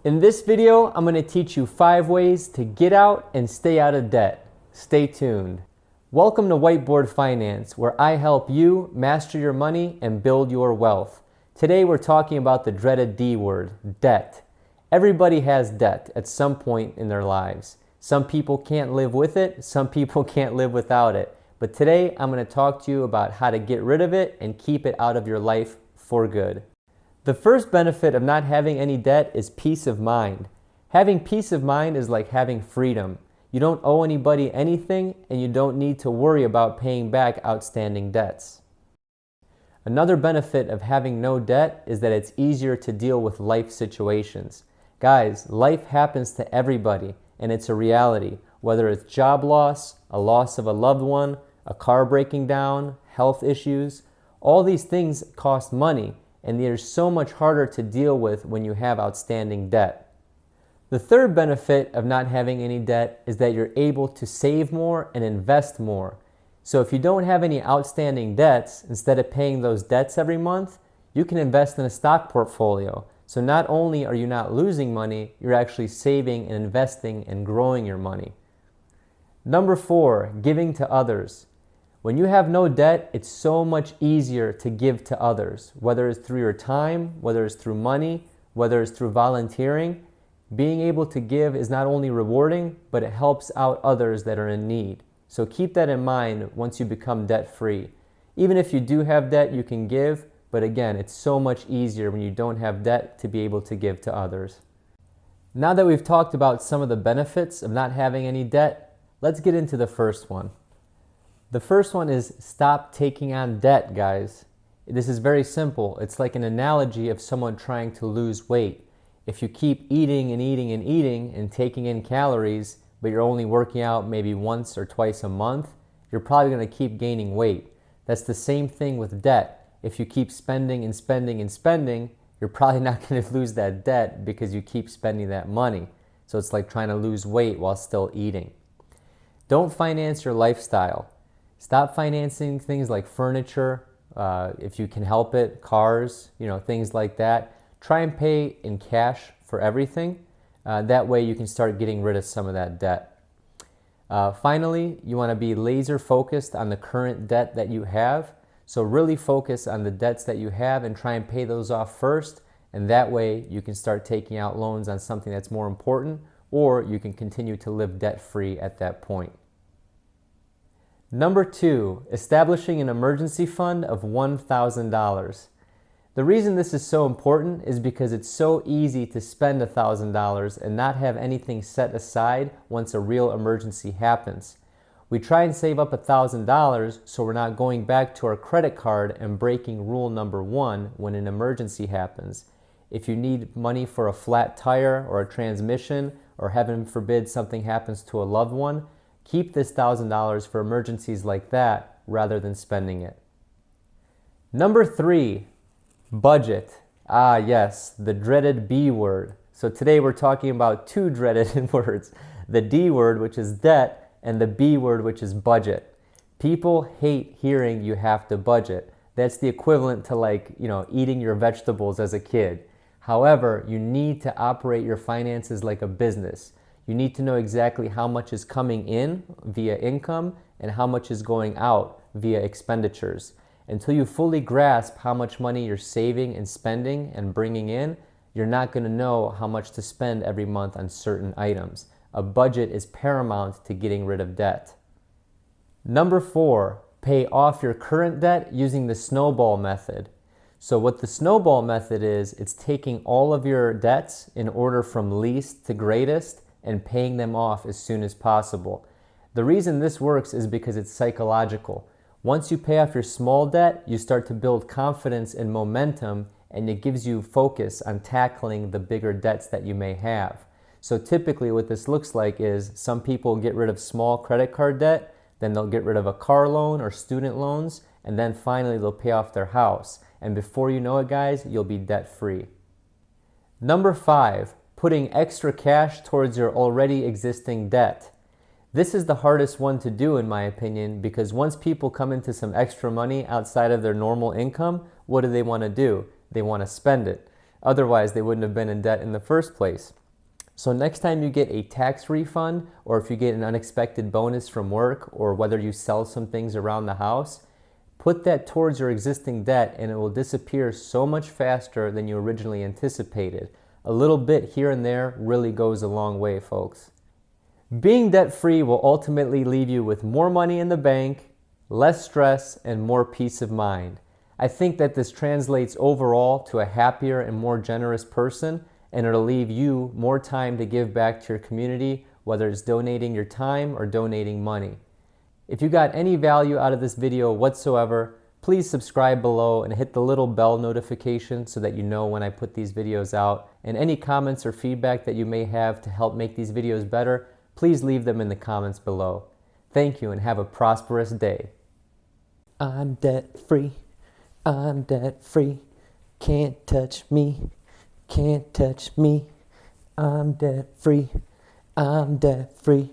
In this video, I'm going to teach you 5 ways to get out and stay out of debt. Stay tuned. Welcome to WhiteBoard Finance, where I help you master your money and build your wealth. Today we're talking about the dreaded D word, debt. Everybody has debt at some point in their lives. Some people can't live with it, some people can't live without it. But today I'm going to talk to you about how to get rid of it and keep it out of your life for good. The first benefit of not having any debt is peace of mind. Having peace of mind is like having freedom. You don't owe anybody anything and you don't need to worry about paying back outstanding debts. Another benefit of having no debt is that it's easier to deal with life situations. Guys, life happens to everybody and it's a reality, whether it's job loss, a loss of a loved one, a car breaking down, health issues. All these things cost money, and they're so much harder to deal with when you have outstanding debt. The third benefit of not having any debt is that you're able to save more and invest more. So if you don't have any outstanding debts, instead of paying those debts every month, you can invest in a stock portfolio. So not only are you not losing money, you're actually saving and investing and growing your money. Number 4, giving to others. When you have no debt, it's so much easier to give to others, whether it's through your time, whether it's through money, whether it's through volunteering. Being able to give is not only rewarding, but it helps out others that are in need. So keep that in mind once you become debt-free. Even if you do have debt, you can give, but again, it's so much easier when you don't have debt to be able to give to others. Now that we've talked about some of the benefits of not having any debt, let's get into the first one. The first one is stop taking on debt, guys. This is very simple. It's like an analogy of someone trying to lose weight. If you keep eating and eating and eating and taking in calories, but you're only working out maybe once or twice a month, you're probably going to keep gaining weight. That's the same thing with debt. If you keep spending and spending and spending, you're probably not going to lose that debt because you keep spending that money. So it's like trying to lose weight while still eating. Don't finance your lifestyle. Stop financing things like furniture, if you can help it, cars, things like that. Try and pay in cash for everything. That way you can start getting rid of some of that debt. Finally, you want to be laser focused on the current debt that you have. So really focus on the debts that you have and try and pay those off first. And that way you can start taking out loans on something that's more important, or you can continue to live debt-free at that point. Number 2, establishing an emergency fund of $1,000. The reason this is so important is because it's so easy to spend $1,000 and not have anything set aside once a real emergency happens. We try and save up $1,000 so we're not going back to our credit card and breaking rule number 1 when an emergency happens. If you need money for a flat tire or a transmission, or heaven forbid something happens to a loved one, keep this $1,000 for emergencies like that rather than spending it. Number 3, budget. Ah yes, the dreaded B word. So today we're talking about 2 dreaded words. The D word, which is debt, and the B word, which is budget. People hate hearing you have to budget. That's the equivalent to eating your vegetables as a kid. However, you need to operate your finances like a business. You need to know exactly how much is coming in via income and how much is going out via expenditures. Until you fully grasp how much money you're saving and spending and bringing in, you're not going to know how much to spend every month on certain items. A budget is paramount to getting rid of debt. Number 4, pay off your current debt using the Snowball method. So what the Snowball method is, it's taking all of your debts in order from least to greatest and paying them off as soon as possible. The reason this works is because it's psychological. Once you pay off your small debt, you start to build confidence and momentum, and it gives you focus on tackling the bigger debts that you may have. So typically what this looks like is some people get rid of small credit card debt, then they'll get rid of a car loan or student loans, and then finally they'll pay off their house. And before you know it, guys, you'll be debt-free. Number 5, putting extra cash towards your already existing debt. This is the hardest one to do in my opinion, because once people come into some extra money outside of their normal income, what do? They want to spend it. Otherwise, they wouldn't have been in debt in the first place. So next time you get a tax refund, or if you get an unexpected bonus from work, or whether you sell some things around the house, put that towards your existing debt and it will disappear so much faster than you originally anticipated. A little bit here and there really goes a long way, folks. Being debt-free will ultimately leave you with more money in the bank, less stress, and more peace of mind. I think that this translates overall to a happier and more generous person, and it'll leave you more time to give back to your community, whether it's donating your time or donating money. If you got any value out of this video whatsoever, please subscribe below and hit the little bell notification so that you know when I put these videos out. And any comments or feedback that you may have to help make these videos better, please leave them in the comments below. Thank you and have a prosperous day. I'm debt-free. I'm debt-free. Can't touch me. Can't touch me. I'm debt-free. I'm debt-free.